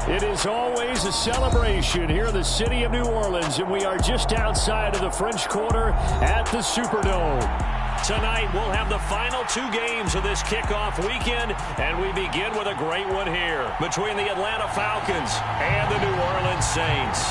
It is always a celebration here in the city of New Orleans, and we are just outside of the French Quarter at the Superdome. Tonight, we'll have the final two games of this kickoff weekend, and we begin with a great one here between the Atlanta Falcons and the New Orleans Saints.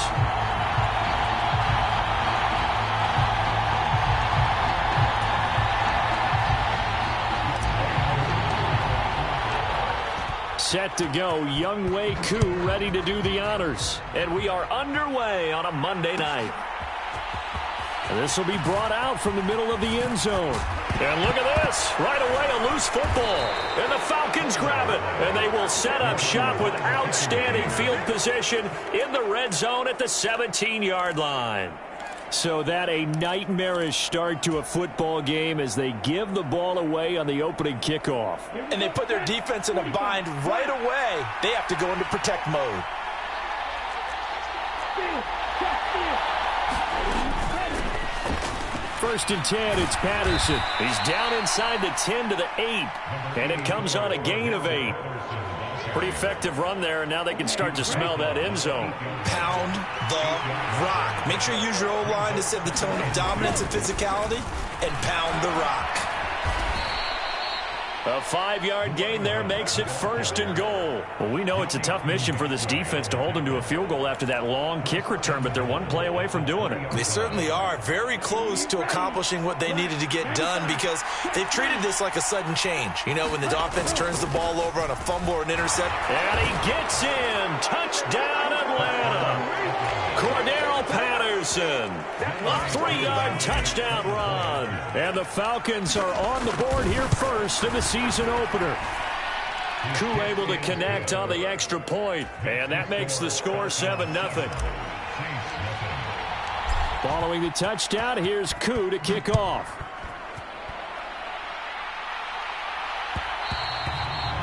Set to go, Younghoe Koo ready to do the honors. And we are underway on a Monday night. And this will be brought out from the middle of the end zone. And look at this. Right away, a loose football. And the Falcons grab it. And they will set up shop with outstanding field position in the red zone at the 17-yard line. So that a nightmarish start to a football game as they give the ball away on the opening kickoff. And they put their defense in a bind right away. They have to go into protect mode. First and 10, it's Patterson. He's down inside the 10 to the 8. And it comes on a gain of 8. Pretty effective run there, and now they can start to smell that end zone. Pound the rock. Make sure you use your O-line to set the tone of dominance and physicality, and pound the rock. A 5-yard gain there makes it first and goal. Well, we know it's a tough mission for this defense to hold them to a field goal after that long kick return, but they're one play away from doing it. They certainly are very close to accomplishing what they needed to get done because they've treated this like a sudden change. You know, when the offense turns the ball over on a fumble or an intercept. And he gets in. Touchdown, Atlanta. Cordero Patterson. A 3-yard touchdown run. And the Falcons are on the board here first in the season opener. Koo able to connect on the extra point. And that makes the score 7-0. Following the touchdown, here's Koo to kick off.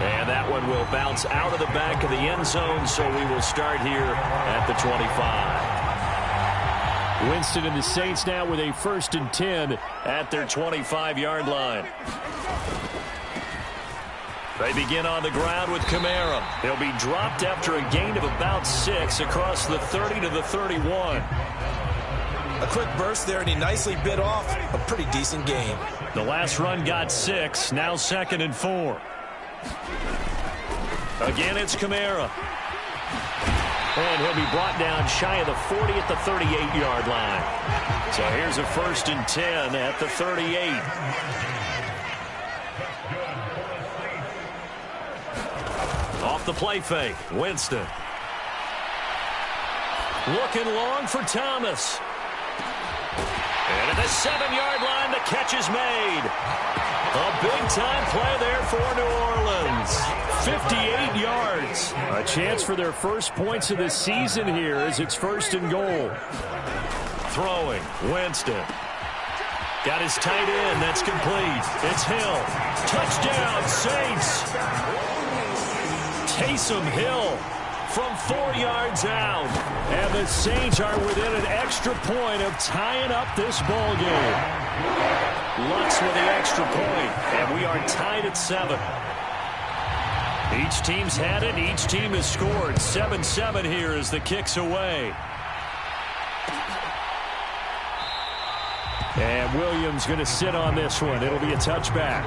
And that one will bounce out of the back of the end zone, so we will start here at the 25. Winston and the Saints now with a first and 10 at their 25-yard line. They begin on the ground with Kamara. He'll be dropped after a gain of about 6 across the 30 to the 31. A quick burst there, and he nicely bit off a pretty decent gain. The last run got 6, now 2nd and 4. Again, it's Kamara. And he'll be brought down shy of the 40 at the 38-yard line. So here's a first and 10 at the 38. Off the play fake, Winston. Looking long for Thomas. And at the 7-yard line, the catch is made. A big-time play there for New Orleans. 58 yards. A chance for their first points of the season here as it's first and goal. Throwing, Winston. Got his tight end. That's complete. It's Hill. Touchdown, Saints. Taysom Hill from 4 yards out. And the Saints are within an extra point of tying up this ball game. Lutz with the extra point, and we are tied at 7. Each team's had it. Each team has scored. 7-7 here as the kick's away. And Williams going to sit on this one. It'll be a touchback.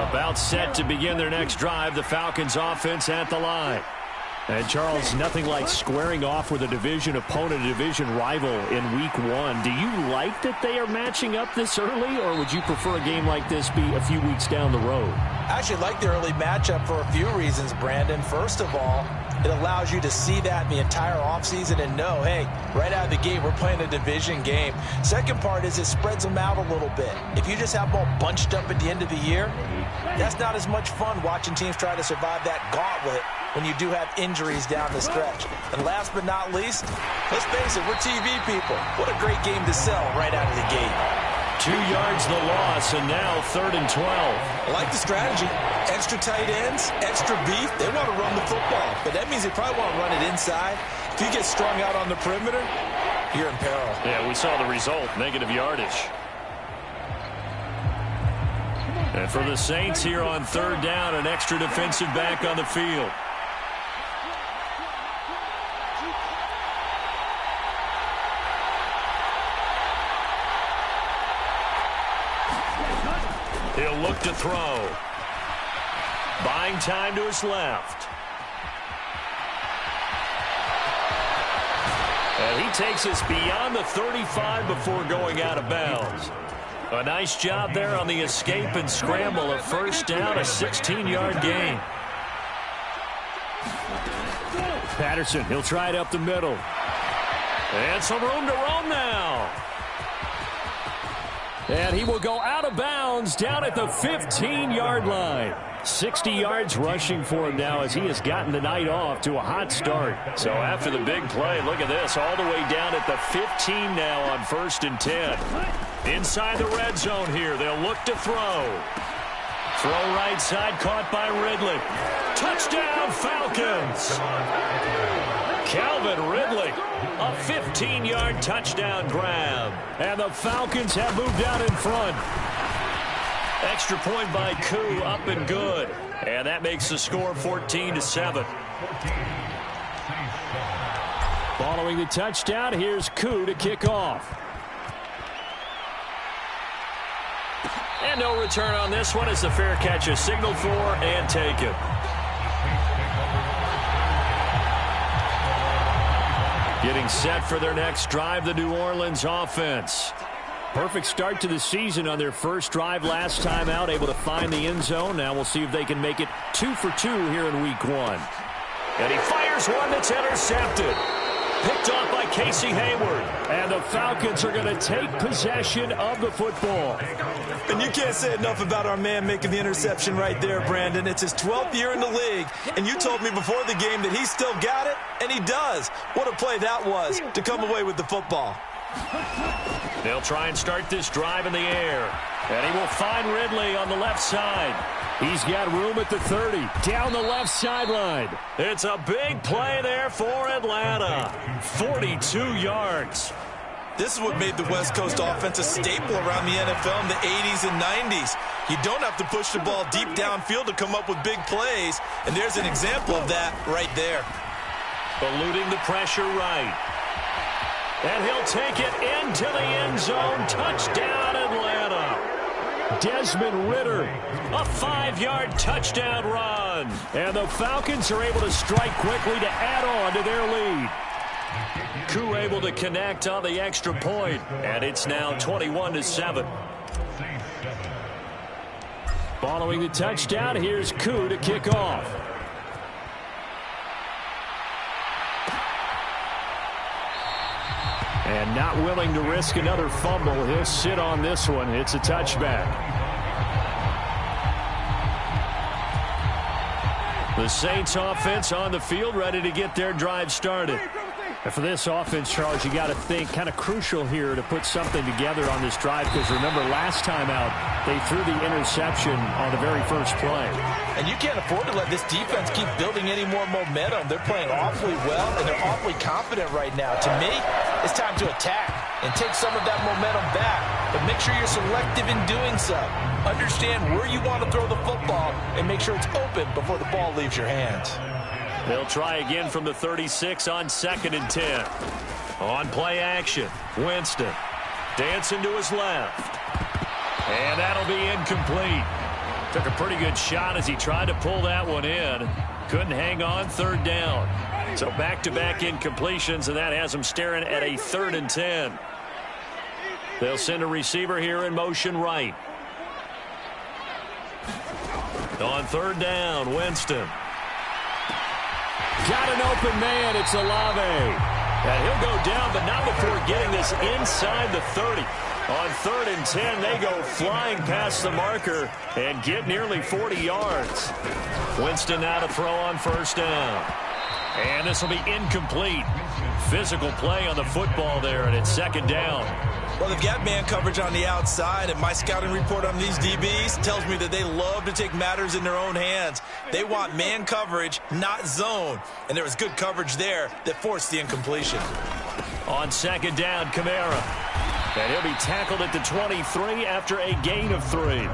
About set to begin their next drive. The Falcons offense at the line. And, Charles, nothing like squaring off with a division opponent, a division rival in week 1. Do you like that they are matching up this early, or would you prefer a game like this be a few weeks down the road? I actually like the early matchup for a few reasons, Brandon. First of all, it allows you to see that the entire offseason and know, hey, right out of the gate, we're playing a division game. Second part is it spreads them out a little bit. If you just have them all bunched up at the end of the year, that's not as much fun watching teams try to survive that gauntlet when you do have injuries down the stretch. And last but not least, let's face it, we're TV people. What a great game to sell right out of the gate. 2 yards the loss, and now 3rd and 12. I like the strategy. Extra tight ends, extra beef. They want to run the football, but that means they probably want to run it inside. If you get strung out on the perimeter, you're in peril. Yeah, we saw the result, negative yardage. And for the Saints here on third down, an extra defensive back on the field. He'll look to throw. Buying time to his left. And he takes us beyond the 35 before going out of bounds. A nice job there on the escape and scramble. A first down, a 16-yard gain. Patterson, he'll try it up the middle. And some room to roam now. And he will go out of bounds down at the 15-yard line. 60 yards rushing for him now as he has gotten the night off to a hot start. So after the big play, look at this, all the way down at the 15 now on 1st and 10. Inside the red zone here, they'll look to throw. Throw right side, caught by Ridley. Touchdown, Falcons! Calvin Ridley, a 15-yard touchdown grab. And the Falcons have moved out in front. Extra point by Koo, up and good. And that makes the score 14-7. Following the touchdown, here's Koo to kick off. And no return on this one as the fair catch is signaled for and taken. Getting set for their next drive, the New Orleans offense. Perfect start to the season on their first drive last time out, able to find the end zone. Now we'll see if they can make it 2 for 2 here in week 1. And he fires one that's intercepted. Picked off by Casey Hayward. And the Falcons are going to take possession of the football. And you can't say enough about our man making the interception right there, Brandon. It's his 12th year in the league, and you told me before the game that he still got it, and he does. What a play that was to come away with the football. They'll try and start this drive in the air. And he will find Ridley on the left side. He's got room at the 30, down the left sideline. It's a big play there for Atlanta. 42 yards. This is what made the West Coast offense a staple around the NFL in the 80s and 90s. You don't have to push the ball deep downfield to come up with big plays, and there's an example of that right there. Eluding the pressure right. And he'll take it into the end zone. Touchdown, Atlanta. Desmond Ridder, a 5-yard touchdown run. And the Falcons are able to strike quickly to add on to their lead. Koo able to connect on the extra point, and it's now 21-7. Following the touchdown, here's Koo to kick off. And not willing to risk another fumble, he'll sit on this one. It's a touchback. The Saints offense on the field, ready to get their drive started. And for this offense, Charles, you got to think kind of crucial here to put something together on this drive, because remember last time out they threw the interception on the very first play. And you can't afford to let this defense keep building any more momentum. They're playing awfully well, and they're awfully confident right now. To me, it's time to attack and take some of that momentum back, but make sure you're selective in doing so. Understand where you want to throw the football and make sure it's open before the ball leaves your hands. They'll try again from the 36 on 2nd and 10. On play action, Winston dancing to his left. And that'll be incomplete. Took a pretty good shot as he tried to pull that one in. Couldn't hang on, 3rd down. So back-to-back incompletions, and that has him staring at a 3rd and 10. They'll send a receiver here in motion right. On 3rd down, Winston. Got an open man. It's Olave. And he'll go down, but not before getting this inside the 30. On 3rd and 10, they go flying past the marker and get nearly 40 yards. Winston now to throw on 1st down. And this will be incomplete. Physical play on the football there, and it's 2nd down. Well, they've got man coverage on the outside, and my scouting report on these DBs tells me that they love to take matters in their own hands. They want man coverage, not zone. And there was good coverage there that forced the incompletion. On 2nd down, Kamara. And he'll be tackled at the 23 after a gain of 3.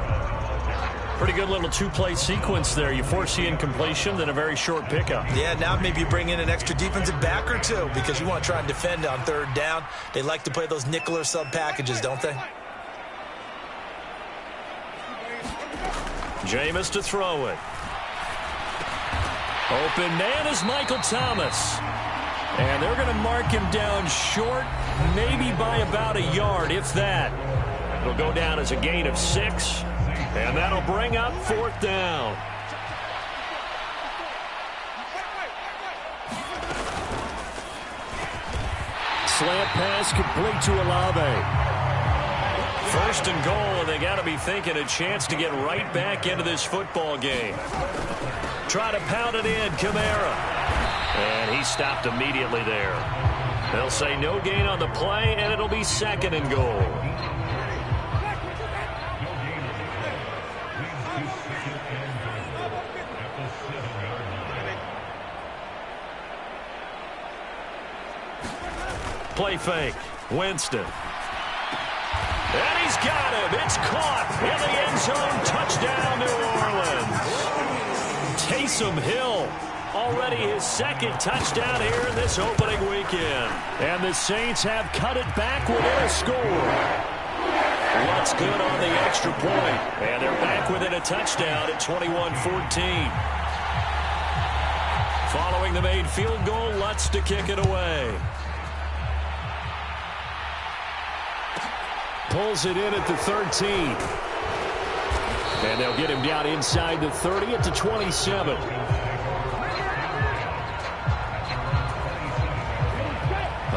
Pretty good little two-play sequence there. You force the incompletion, then a very short pickup. Yeah, now maybe you bring in an extra defensive back or two because you want to try and defend on third down. They like to play those nickel or sub packages, don't they? Jameis to throw it. Open man is Michael Thomas. And they're going to mark him down short, maybe by about a yard, if that. It'll go down as a gain of 6, and that'll bring up 4th down. Slant pass complete to Olave. 1st and goal, and they got to be thinking a chance to get right back into this football game. Try to pound it in, Kamara. And he stopped immediately there. They'll say no gain on the play, and it'll be 2nd and goal. Play fake. Winston. And he's got him. It's caught in the end zone. Touchdown, New Orleans. Taysom Hill, already his 2nd touchdown here in this opening weekend. And the Saints have cut it back within a score. What's good on the extra point? And they're back within a touchdown at 21-14. Following the made field goal, Lutz to kick it away. Pulls it in at the 13. And they'll get him down inside the 30 at the 27.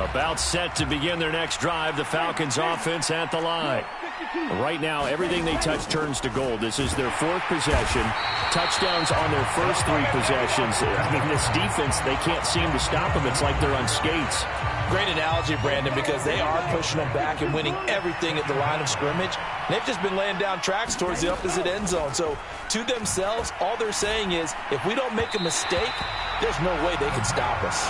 About set to begin their next drive. The Falcons offense at the line. Right now, everything they touch turns to gold. This is their 4th possession. Touchdowns on their first 3 possessions. I mean, this defense, they can't seem to stop them. It's like they're on skates. Great analogy, Brandon, because they are pushing them back and winning everything at the line of scrimmage. They've just been laying down tracks towards the opposite end zone. So to themselves, all they're saying is, if we don't make a mistake, there's no way they can stop us.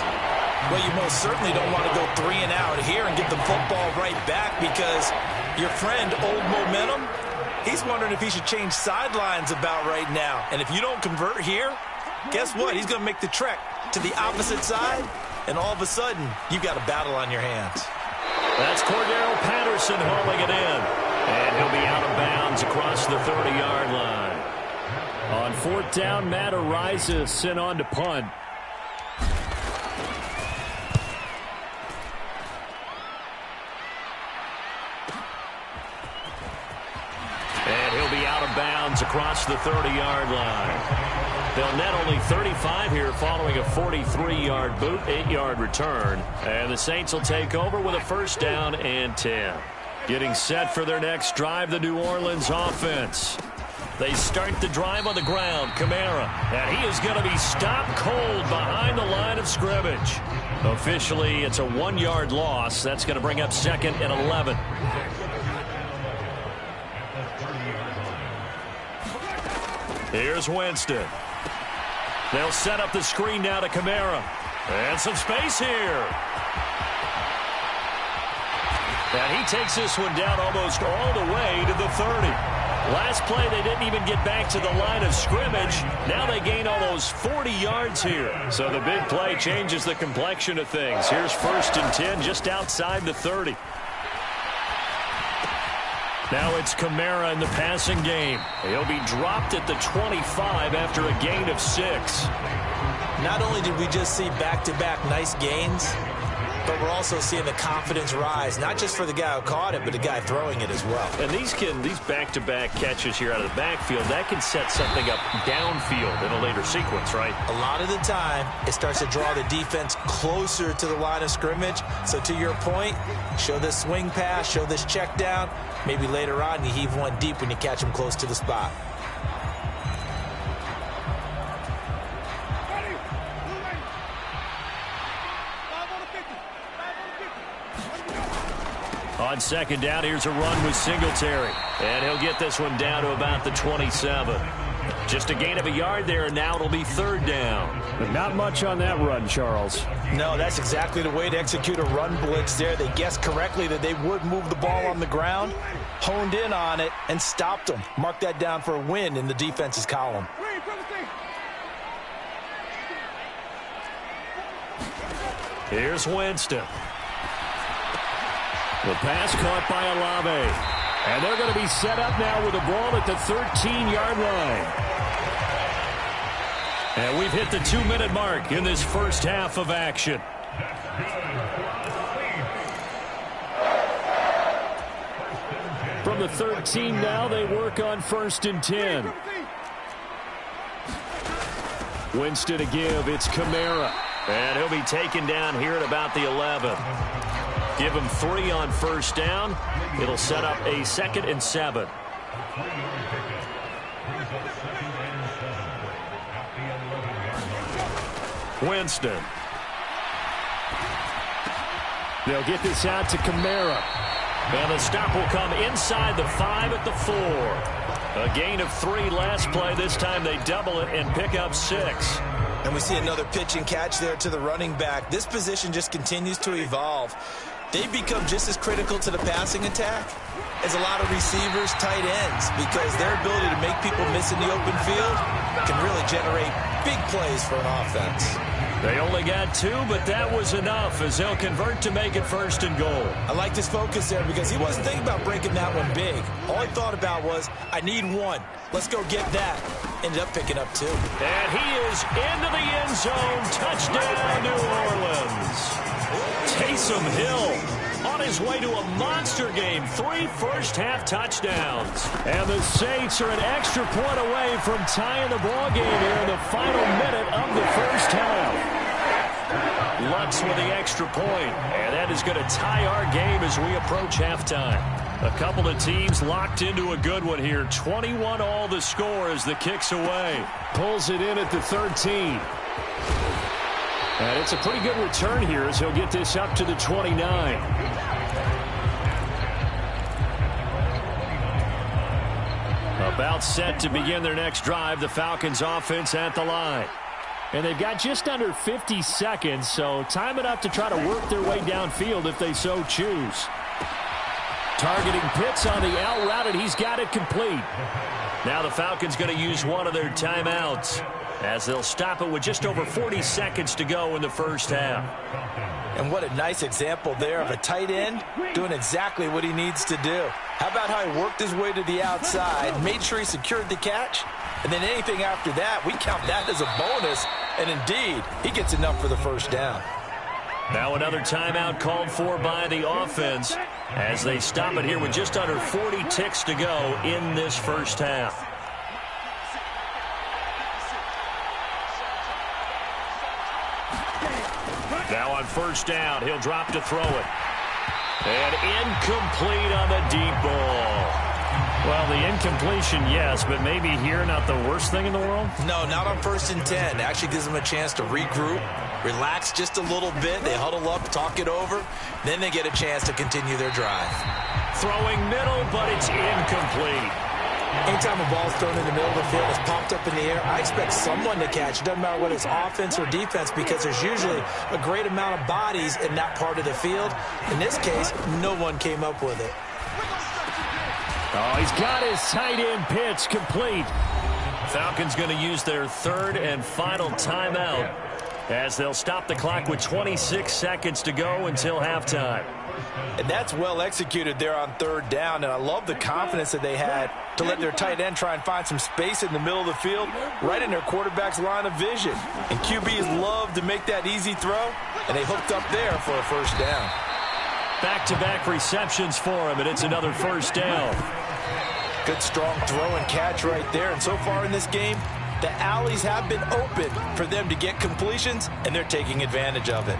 Well, you most certainly don't want to go 3 and out here and get the football right back because your friend, Old Momentum, he's wondering if he should change sidelines about right now. And if you don't convert here, guess what? He's going to make the trek to the opposite side, and all of a sudden, you've got a battle on your hands. That's Cordero Patterson hauling it in. And he'll be out of bounds across the 30-yard line. On 4th down, Matt Ariza sent on to punt. And he'll be out of bounds across the 30-yard line. They'll net only 35 here following a 43-yard boot, 8-yard return. And the Saints will take over with a 1st down and 10. Getting set for their next drive, the New Orleans offense. They start the drive on the ground. Kamara, and he is going to be stopped cold behind the line of scrimmage. Officially, it's a 1-yard loss. That's going to bring up 2nd and 11. Here's Winston. They'll set up the screen now to Kamara. And some space here. And he takes this one down almost all the way to the 30. Last play, they didn't even get back to the line of scrimmage. Now they gain almost 40 yards here. So the big play changes the complexion of things. Here's 1st and 10 just outside the 30. Now it's Kamara in the passing game. He'll be dropped at the 25 after a gain of 6. Not only did we just see back-to-back nice gains, but we're also seeing the confidence rise, not just for the guy who caught it, but the guy throwing it as well. And these back-to-back catches here out of the backfield, that can set something up downfield in a later sequence, right? A lot of the time, it starts to draw the defense closer to the line of scrimmage. So to your point, show this swing pass, show this check down. Maybe later on, you heave one deep when you catch him close to the spot. On 2nd down, here's a run with Singletary. And he'll get this one down to about the 27. Just a gain of a yard there, and now it'll be third down. But not much on that run, Charles. No, that's exactly the way to execute a run blitz there. They guessed correctly that they would move the ball on the ground, honed in on it, and stopped them. Mark that down for a win in the defense's column. Here's Winston. The pass caught by Olave. And they're going to be set up now with the ball at the 13-yard line. And we've hit the 2-minute mark in this first half of action. From the 13 now, they work on 1st and 10. Winston to give. It's Kamara. And he'll be taken down here at about the 11. Give him 3 on 1st down. It'll set up a 2nd and 7. Winston. They'll get this out to Kamara. And the stop will come inside the 5 at the 4. A gain of 3 last play. This time they double it and pick up 6. And we see another pitch and catch there to the running back. This position just continues to evolve. They've become just as critical to the passing attack as a lot of receivers, tight ends, because their ability to make people miss in the open field can really generate big plays for an offense. They only got 2, but that was enough as they'll convert to make it 1st and goal. I like his focus there because he wasn't thinking about breaking that one big. All he thought about was, I need 1. Let's go get that. Ended up picking up 2. And he is into the end zone. Touchdown, New Orleans. Taysom Hill on his way to a monster game. 3 first-half touchdowns. And the Saints are an extra point away from tying the ball game here in the final minute of the first half. Lutz with the extra point, and that is going to tie our game as we approach halftime. A couple of teams locked into a good one here. 21 all the score as the kick's away. Pulls it in at the 13. And it's a pretty good return here as he'll get this up to the 29. About set to begin their next drive. The Falcons offense at the line. And they've got just under 50 seconds, so time enough to try to work their way downfield if they so choose. Targeting Pitts on the out route, and he's got it complete. Now the Falcons going to use one of their timeouts as they'll stop it with just over 40 seconds to go in the first half. And what a nice example there of a tight end doing exactly what he needs to do. How about how he worked his way to the outside, made sure he secured the catch, and then anything after that, we count that as a bonus. And indeed, he gets enough for the first down. Now another timeout called for by the offense as they stop it here with just under 40 ticks to go in this first half. Now on first down, he'll drop to throw it. And incomplete on the deep ball. Well, the incompletion, yes, but maybe here not the worst thing in the world? No, not on 1st and 10. It actually gives them a chance to regroup, relax just a little bit. They huddle up, talk it over. Then they get a chance to continue their drive. Throwing middle, but it's incomplete. Anytime a ball's thrown in the middle of the field, it's popped up in the air, I expect someone to catch. It doesn't matter whether it's offense or defense because there's usually a great amount of bodies in that part of the field. In this case, no one came up with it. Oh, he's got his tight end pitch complete. Falcons going to use their 3rd and final timeout as they'll stop the clock with 26 seconds to go until halftime. And that's well executed there on 3rd down, and I love the confidence that they had to let their tight end try and find some space in the middle of the field, right in their quarterback's line of vision. And QBs love to make that easy throw, and they hooked up there for a first down. Back-to-back receptions for him, and it's another first down. Good strong throw and catch right there, and so far in this game, the alleys have been open for them to get completions, and they're taking advantage of it.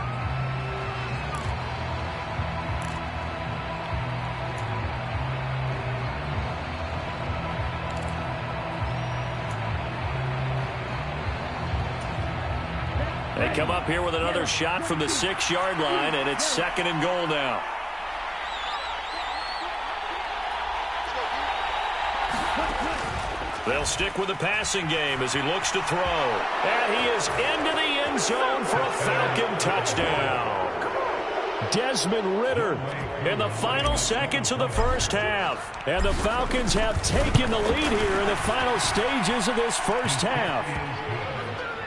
They come up here with another shot from the 6-yard line, and it's 2nd and goal now. They'll They'll stick with the passing game as he looks to throw. And he is into the end zone for a Falcon touchdown. Desmond Ridder in the final seconds of the first half. And the Falcons have taken the lead here in the final stages of this first half.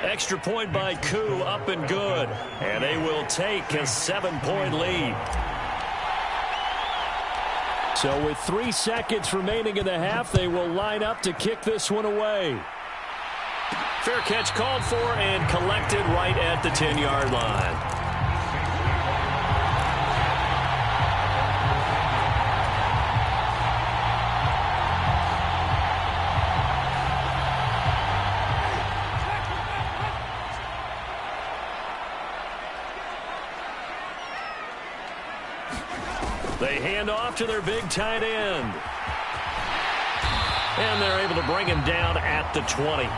Extra point by Koo, up and good. And they will take a 7-point lead. So with 3 seconds remaining in the half, they will line up to kick this one away. Fair catch called for and collected right at the 10-yard line. They hand off to their big tight end. And they're able to bring him down at the 20.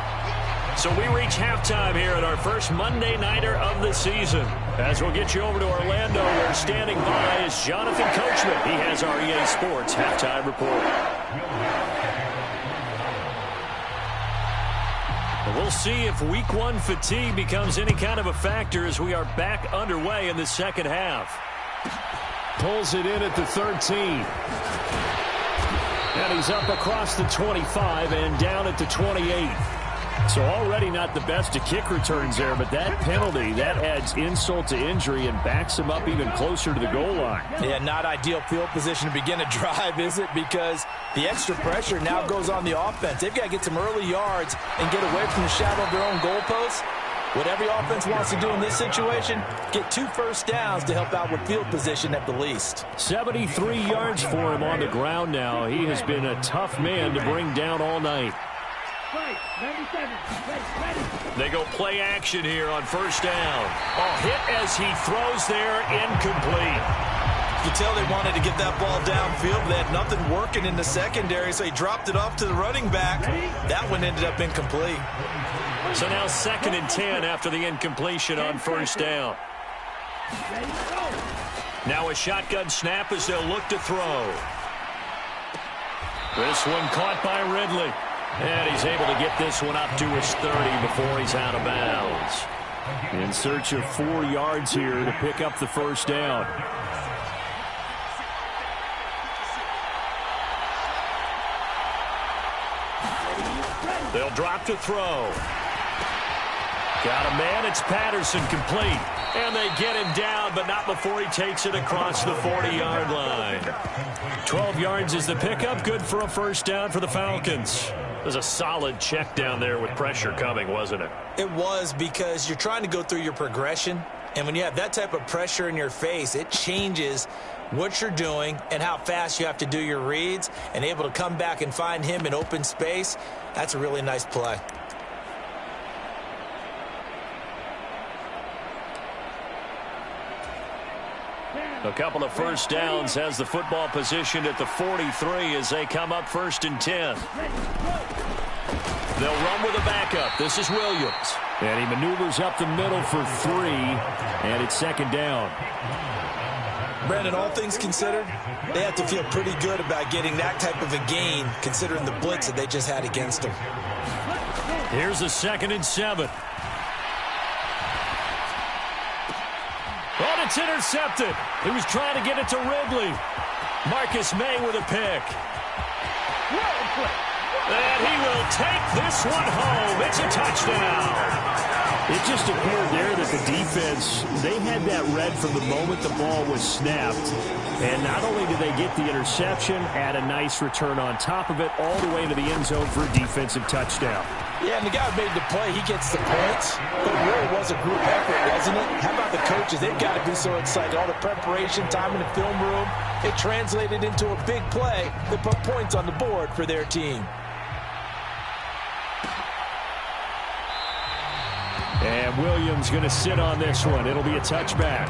So we reach halftime here at our first Monday Nighter of the season. As we'll get you over to Orlando, where standing by is Jonathan Coachman. He has our EA Sports halftime report. We'll see if week 1 fatigue becomes any kind of a factor as we are back underway in the second half. Pulls it in at the 13. And he's up across the 25 and down at the 28. So already not the best of kick returns there, but that penalty, that adds insult to injury and backs him up even closer to the goal line. Yeah, not ideal field position to begin a drive, is it? Because the extra pressure now goes on the offense. They've got to get some early yards and get away from the shadow of their own goalposts. What every offense wants to do in this situation, get 2 first downs to help out with field position at the least. 73 yards for him on the ground now. He has been a tough man to bring down all night. They go play action here on first down. A hit as he throws there, incomplete. You can tell they wanted to get that ball downfield. They had nothing working in the secondary, so he dropped it off to the running back. That one ended up incomplete. So now 2nd and 10 after the incompletion on first down. Now a shotgun snap as they'll look to throw. This one caught by Ridley. And he's able to get this one up to his 30 before he's out of bounds. In search of 4 yards here to pick up the first down. They'll drop to throw. Got a man, it's Patterson, complete. And they get him down, but not before he takes it across the 40-yard line. 12 yards is the pickup, good for a first down for the Falcons. There's a solid check down there with pressure coming, wasn't it? It was, because you're trying to go through your progression, and when you have that type of pressure in your face, it changes what you're doing and how fast you have to do your reads, and able to come back and find him in open space. That's a really nice play. A couple of first downs has the football positioned at the 43 as they come up 1st and 10. They'll run with a backup. This is Williams. And he maneuvers up the middle for 3, and it's 2nd down. Brandon, all things considered, they have to feel pretty good about getting that type of a gain, considering the blitz that they just had against them. Here's a 2nd and 7. And it's intercepted. He was trying to get it to Ridley. Marcus May with a pick. And he will take this one home. It's a touchdown. It just appeared there that the defense, they had that read from the moment the ball was snapped. And not only did they get the interception, add a nice return on top of it, all the way into the end zone for a defensive touchdown. Yeah, and the guy who made the play, he gets the points. But it really was a group effort, wasn't it? How about the coaches? They've got to be so excited. All the preparation, time in the film room, it translated into a big play that put points on the board for their team. And Williams going to sit on this one. It'll be a touchback.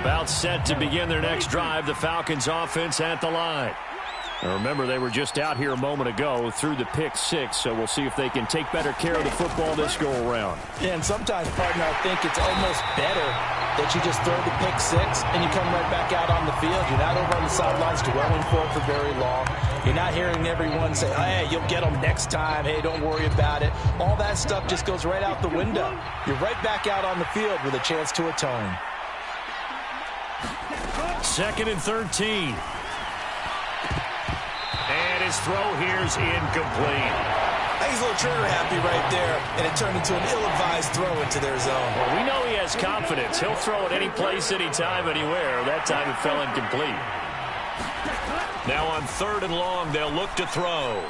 About set to begin their next drive. The Falcons offense at the line. Now remember, they were just out here a moment ago through the pick six, so we'll see if they can take better care of the football this go-around. Yeah, and sometimes, partner, I think it's almost better that you just throw the pick six and you come right back out on the field. You're not over on the sidelines dwelling for it for very long. You're not hearing everyone say, hey, you'll get them next time. Hey, don't worry about it. All that stuff just goes right out the window. You're right back out on the field with a chance to atone. 2nd and 13. And his throw here's incomplete. He's a little trigger happy right there, and it turned into an ill-advised throw into their zone. Well, we know he has confidence. He'll throw it any place, anytime, anywhere. That time it fell incomplete. Now on 3rd and long, they'll look to throw.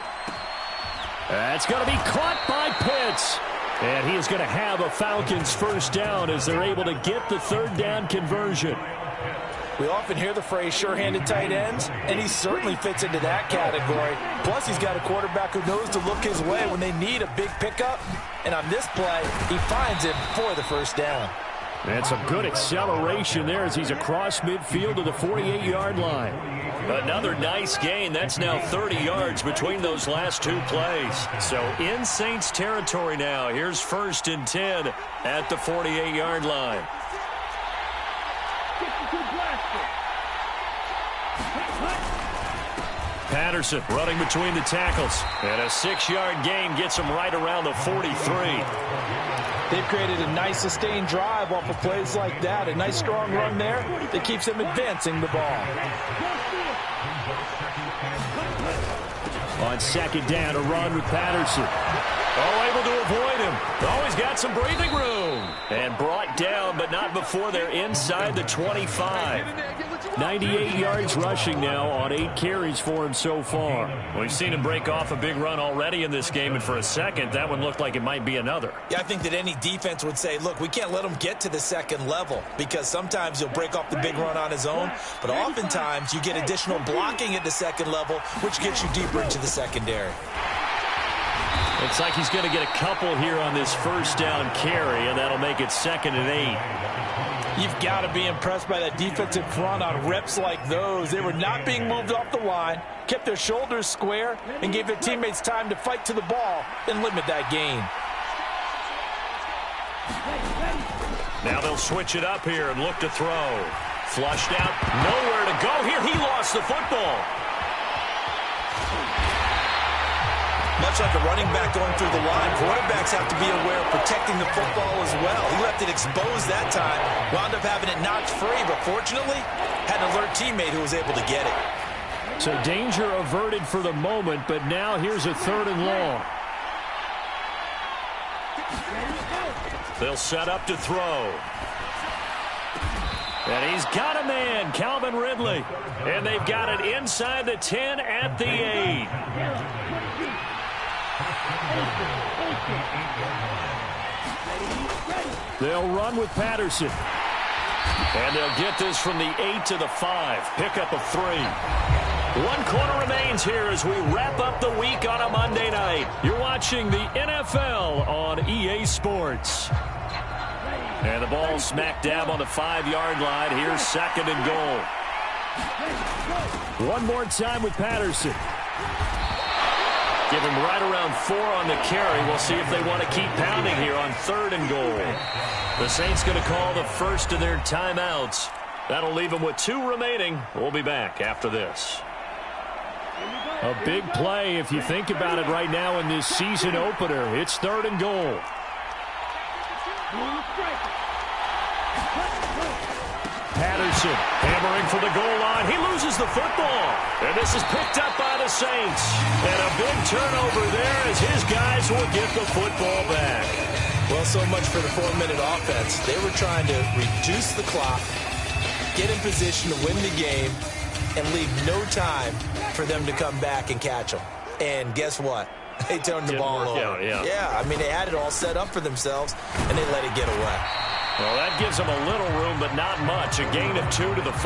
That's going to be caught by Pitts. And he is going to have a Falcons first down as they're able to get the 3rd down conversion. We often hear the phrase sure-handed tight ends, and he certainly fits into that category. Plus, he's got a quarterback who knows to look his way when they need a big pickup. And on this play, he finds him for the first down. And some good acceleration there as he's across midfield to the 48-yard line. Another nice gain. That's now 30 yards between those last two plays. So in Saints territory now. Here's 1st and 10 at the 48-yard line. Patterson running between the tackles. And a 6-yard gain gets him right around the 43. They've created a nice sustained drive off of plays like that. A nice strong run there that keeps them advancing the ball. On 2nd down, a run with Patterson. Oh, able to avoid him. Oh, he's got some breathing room. And brought down, but not before they're inside the 25. 98 yards rushing now on 8 carries for him so far. We've seen him break off a big run already in this game, and for a second, that one looked like it might be another. Yeah, I think that any defense would say, look, we can't let him get to the 2nd level, because sometimes he'll break off the big run on his own, but oftentimes you get additional blocking at the 2nd level, which gets you deeper into the secondary. Looks like he's going to get a couple here on this first down carry, and that'll make it 2nd and 8. You've got to be impressed by that defensive front on reps like those. They were not being moved off the line, kept their shoulders square, and gave their teammates time to fight to the ball and limit that gain. Now they'll switch it up here and look to throw. Flushed out, nowhere to go here. He lost the football. Much like a running back going through the line, quarterbacks have to be aware of protecting the football as well. He left it exposed that time, wound up having it knocked free, but fortunately, had an alert teammate who was able to get it. So danger averted for the moment, but now here's a 3rd and long. They'll set up to throw. And he's got a man, Calvin Ridley. And they've got it inside the 10 at the 8. They'll run with Patterson. And they'll get this from the 8 to the 5. Pickup of 3. 1 quarter remains here as we wrap up the week on a Monday night. You're watching the NFL on EA Sports. And the ball smack dab on the 5-yard line. Here's 2nd and goal. One more time with Patterson. Give him right around 4 on the carry. We'll see if they want to keep pounding here on 3rd and goal. The Saints going to call the first of their timeouts. That'll leave them with 2 remaining. We'll be back after this. A big play if you think about it right now in this season opener. It's 3rd and goal. Patterson hammering for the goal line. He loses the football. And this is picked up by the Saints. And a big turnover there as his guys will get the football back. Well, so much for the 4-minute offense. They were trying to reduce the clock, get in position to win the game, and leave no time for them to come back and catch them. And guess what? They turned the ball over. Yeah, I mean, they had it all set up for themselves, and they let it get away. Well, that gives them a little room, but not much. A gain of 2 to the 5.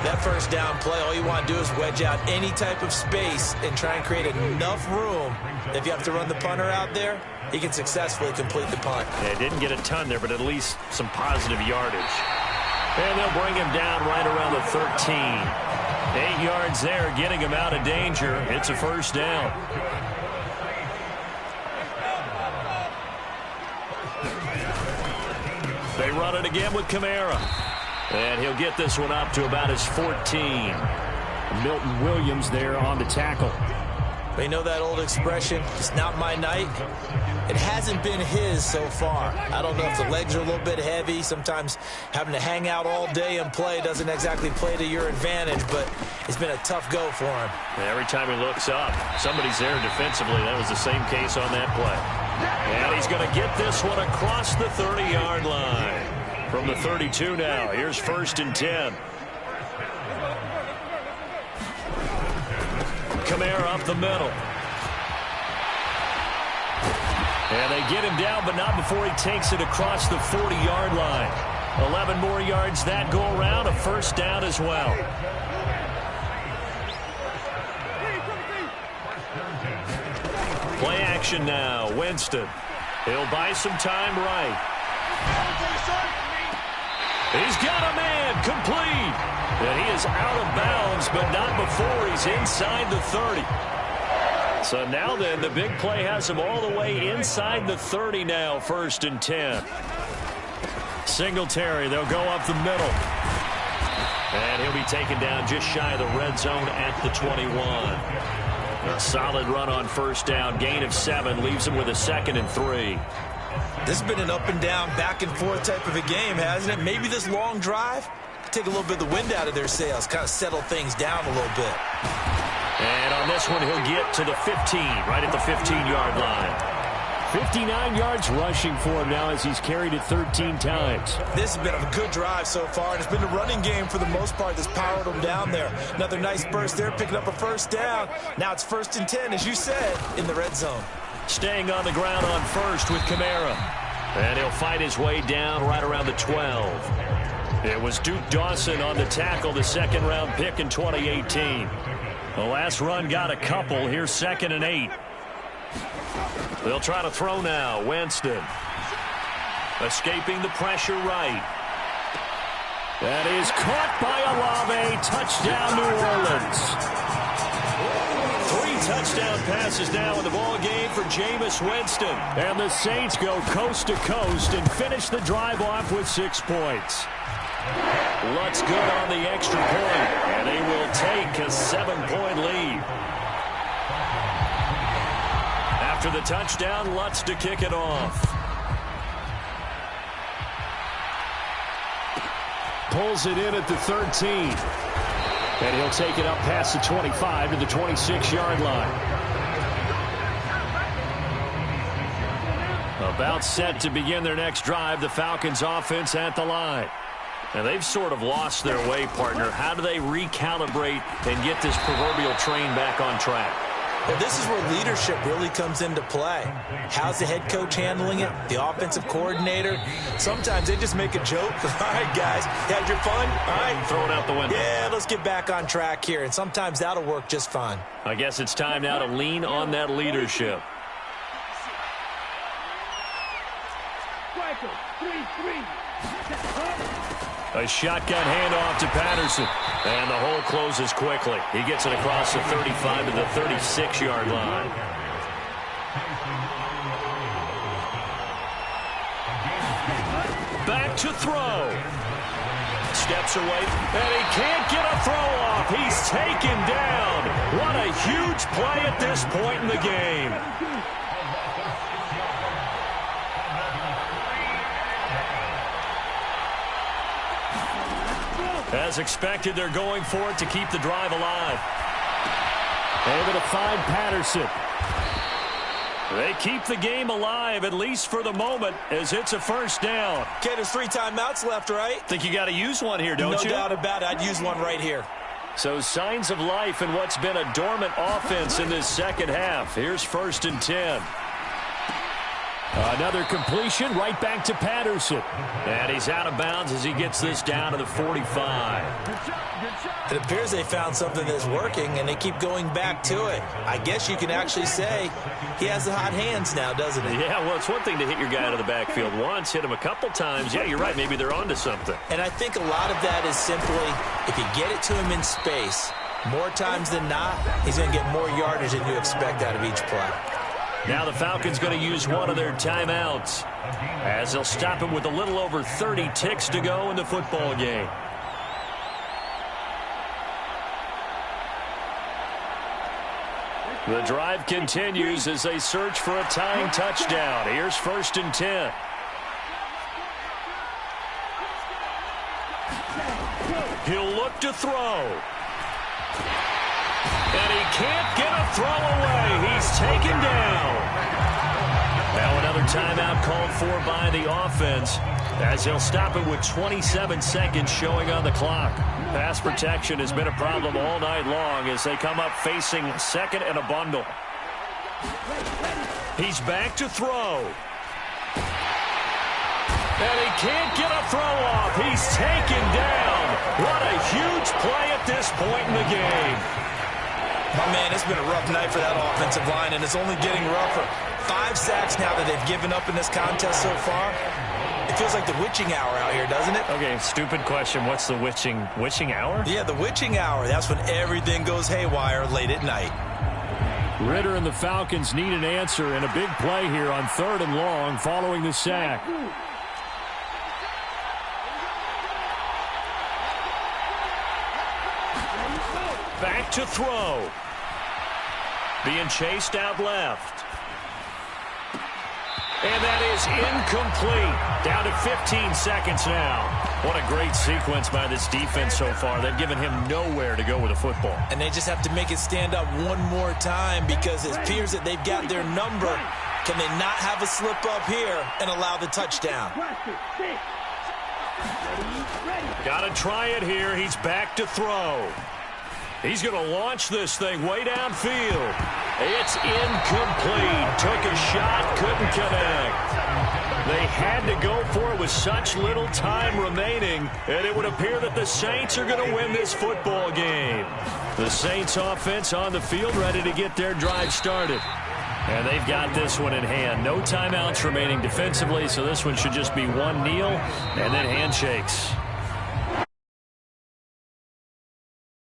That first down play, all you want to do is wedge out any type of space and try and create enough room. If you have to run the punter out there, he can successfully complete the punt. Yeah, didn't get a ton there, but at least some positive yardage. And they'll bring him down right around the 13. 8 yards there, getting him out of danger. It's a first down. They run it again with Kamara. And he'll get this one up to about his 14. Milton Williams there on the tackle. You know that old expression, it's not my night? It hasn't been his so far. I don't know if the legs are a little bit heavy. Sometimes having to hang out all day and play doesn't exactly play to your advantage, but it's been a tough go for him. Every time he looks up, somebody's there defensively. That was the same case on that play. And he's going to get this one across the 30-yard line. From the 32 now, here's 1st and 10. Kamara up the middle. And they get him down, but not before he takes it across the 40-yard line. 11 more yards that go around, a first down as well. Play action now, Winston. He'll buy some time right. He's got a man, complete. And he is out of bounds, but not before he's inside the 30. So now then, the big play has him all the way inside the 30 now, 1st and 10. Singletary, they'll go up the middle. And he'll be taken down just shy of the red zone at the 21. A solid run on 1st down, gain of 7, leaves him with a 2nd and 3. This has been an up and down, back and forth type of a game, hasn't it? Maybe this long drive take a little bit of the wind out of their sails, kind of settle things down a little bit. And on this one, he'll get to the 15, right at the 15-yard line. 59 yards rushing for him now as he's carried it 13 times. This has been a good drive so far, and it's been the running game for the most part that's powered him down there. Another nice burst there, picking up a first down. Now it's 1st and 10, as you said, in the red zone. Staying on the ground on 1st with Kamara. And he'll fight his way down right around the 12. It was Duke Dawson on the tackle, the 2nd-round pick in 2018. The last run got a couple. Here's 2nd and 8. They'll try to throw now. Winston. Escaping the pressure right. That is caught by Olave. Touchdown, New Orleans. 3 touchdown passes now in the ball game for Jameis Winston. And the Saints go coast to coast and finish the drive off with 6 points. Lutz good on the extra point, and they will take a 7-point lead. After the touchdown, Lutz to kick it off. Pulls it in at the 13. And he'll take it up past the 25 to the 26-yard line. About set to begin their next drive, the Falcons offense at the line. And they've sort of lost their way, partner. How do they recalibrate and get this proverbial train back on track? Well, this is where leadership really comes into play. How's the head coach handling it? The offensive coordinator? Sometimes they just make a joke. All right, guys, you had your fun? All right. Throw it out the window. Yeah, let's get back on track here. And sometimes that'll work just fine. I guess it's time now to lean on that leadership. A shotgun handoff to Patterson. And the hole closes quickly. He gets it across the 35 to the 36-yard line. Back to throw. Steps away, and he can't get a throw off. He's taken down. What a huge play at this point in the game. As expected, they're going for it to keep the drive alive. Able to find Patterson. They keep the game alive, at least for the moment, as it's a first down. Okay, there's 3 timeouts left, right? Think you got to use one here, don't you? No doubt about it. I'd use one right here. So signs of life in what's been a dormant offense in this second half. Here's 1st and 10. Another completion right back to Patterson. And he's out of bounds as he gets this down to the 45. It appears they found something that's working, and they keep going back to it. I guess you can actually say he has the hot hands now, doesn't he? Yeah, well, it's one thing to hit your guy out of the backfield once, hit him a couple times. Yeah, you're right. Maybe they're onto something. And I think a lot of that is simply if you get it to him in space, More times than not, he's going to get more yardage than you expect out of each play. Now the Falcons going to use one of their timeouts as they'll stop him with a little over 30 ticks to go in the football game. The drive continues as they search for a tying touchdown. Here's 1st and 10. He'll look to throw. And he can't get a throw away. He's taken down. Now another timeout called for by the offense as they'll stop it with 27 seconds showing on the clock. Pass protection has been a problem all night long as they come up facing 2nd and a bundle. He's back to throw. And he can't get a throw off. He's taken down. What a huge play at this point in the game. My man, it's been a rough night for that offensive line, and it's only getting rougher. 5 sacks now that they've given up in this contest so far. It feels like the witching hour out here, doesn't it? Okay, stupid question. What's the witching hour? Yeah, the witching hour. That's when everything goes haywire late at night. Ritter and the Falcons need an answer and a big play here on 3rd and long following the sack. Back to throw. Being chased out left. And that is incomplete. Down to 15 seconds now. What a great sequence by this defense so far. They've given him nowhere to go with the football. And they just have to make it stand up one more time because it appears that they've got their number. Can they not have a slip up here and allow the touchdown? Got to try it here. He's back to throw. He's going to launch this thing way downfield. It's incomplete. Took a shot, couldn't connect. They had to go for it with such little time remaining, and it would appear that the Saints are going to win this football game. The Saints offense on the field ready to get their drive started. And they've got this one in hand. No timeouts remaining defensively, so this one should just be one kneel and then handshakes.